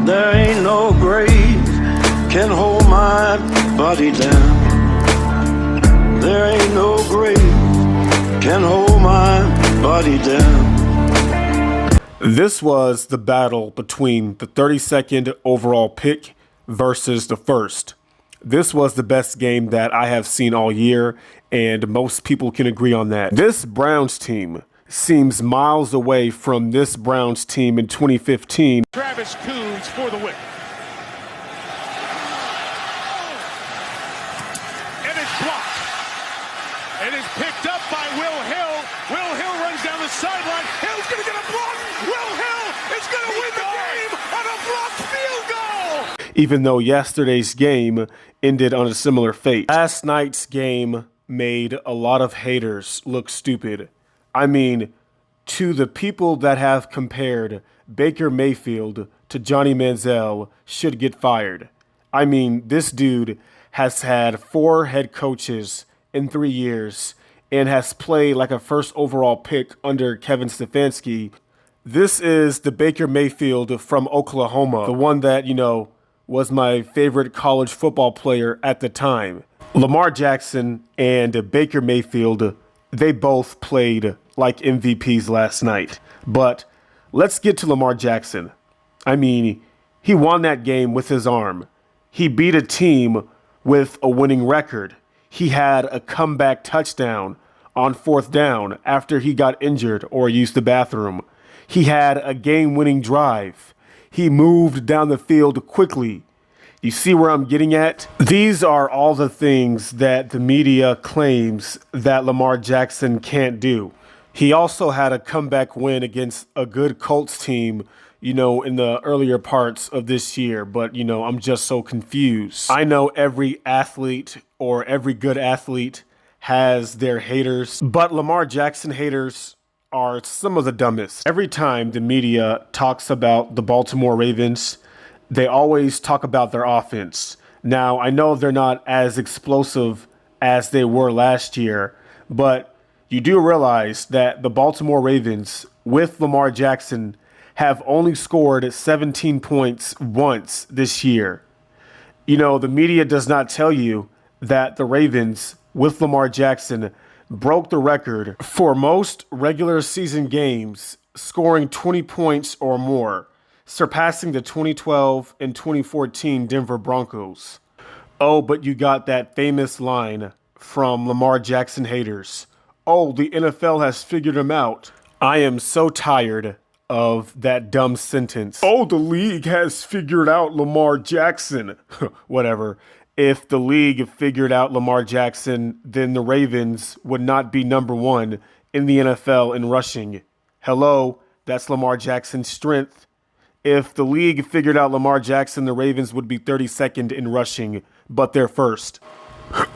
There ain't no grave can hold my body down. There ain't no grave can hold my body down. This was the battle between the 32nd overall pick versus the first. This was the best game that I have seen all year, and most people can agree on that. This Browns team seems miles away from this Browns team in 2015. Travis Coons for the win. And it's blocked. And it's picked up by Will Hill. Will Hill runs down the sideline. Hill's going to get a block. Will Hill is going to win the game on a blocked field goal. Even though yesterday's game ended on a similar fate. Last night's game made a lot of haters look stupid. I mean, to the people that have compared Baker Mayfield to Johnny Manziel should get fired. I mean, this dude has had 4 head coaches in 3 years and has played like a first overall pick under Kevin Stefanski. This is the Baker Mayfield from Oklahoma, the one that, was my favorite college football player at the time. Lamar Jackson and Baker Mayfield, they both played like MVPs last night. But let's get to Lamar Jackson. I mean, he won that game with his arm. He beat a team with a winning record. He had a comeback touchdown on 4th down after he got injured or used the bathroom. He had a game-winning drive. He moved down the field quickly. You see where I'm getting at? These are all the things that the media claims that Lamar Jackson can't do. He also had a comeback win against a good Colts team, in the earlier parts of this year. But, I'm just so confused. I know every athlete or every good athlete has their haters, but Lamar Jackson haters are some of the dumbest. Every time the media talks about the Baltimore Ravens, they always talk about their offense. Now, I know they're not as explosive as they were last year, but you do realize that the Baltimore Ravens with Lamar Jackson have only scored 17 points once this year. The media does not tell you that the Ravens with Lamar Jackson broke the record for most regular season games scoring 20 points or more, surpassing the 2012 and 2014 Denver Broncos. Oh, but you got that famous line from Lamar Jackson haters. Oh, the NFL has figured him out. I am so tired of that dumb sentence. Oh, the league has figured out Lamar Jackson. Whatever. If the league figured out Lamar Jackson, then the Ravens would not be number 1 in the NFL in rushing. Hello, that's Lamar Jackson's strength. If the league figured out Lamar Jackson, the Ravens would be 32nd in rushing, but they're first.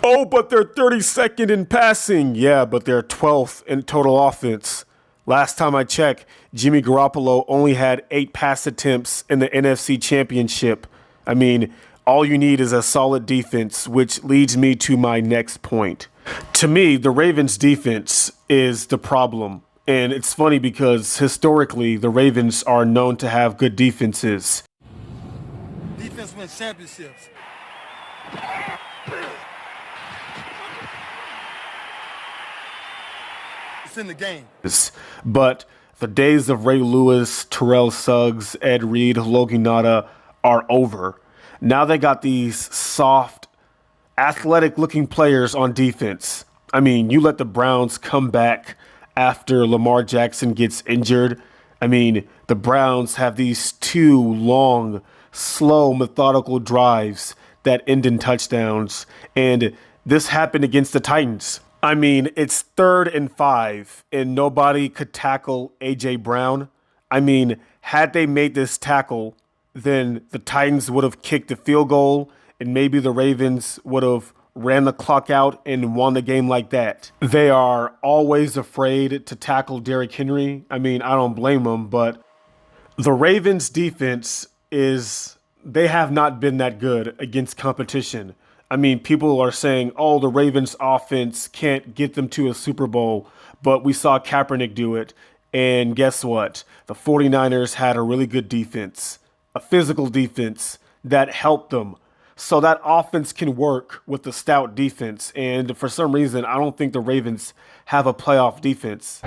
Oh, but they're 32nd in passing. Yeah, but they're 12th in total offense. Last time I checked, Jimmy Garoppolo only had 8 pass attempts in the NFC Championship. I mean, all you need is a solid defense, which leads me to my next point. To me, the Ravens' defense is the problem. And it's funny because historically, the Ravens are known to have good defenses. Defense wins championships. It's in the game. But the days of Ray Lewis, Terrell Suggs, Ed Reed, Logan Nada are over. Now they got these soft, athletic-looking players on defense. I mean, you let the Browns come back after Lamar Jackson gets injured. I mean, the Browns have these 2 long, slow, methodical drives that end in touchdowns. And this happened against the Titans. I mean, it's 3rd and 5, and nobody could tackle A.J. Brown. I mean, had they made this tackle, then the Titans would have kicked the field goal, and maybe the Ravens would have ran the clock out and won the game like that. They are always afraid to tackle Derrick Henry. I mean, I don't blame them, but the Ravens defense they have not been that good against competition. I mean, people are saying, oh, the Ravens offense can't get them to a Super Bowl, but we saw Kaepernick do it. And guess what? The 49ers had a really good defense. a physical defense that helped them. So that offense can work with the stout defense. And for some reason, I don't think the Ravens have a playoff defense.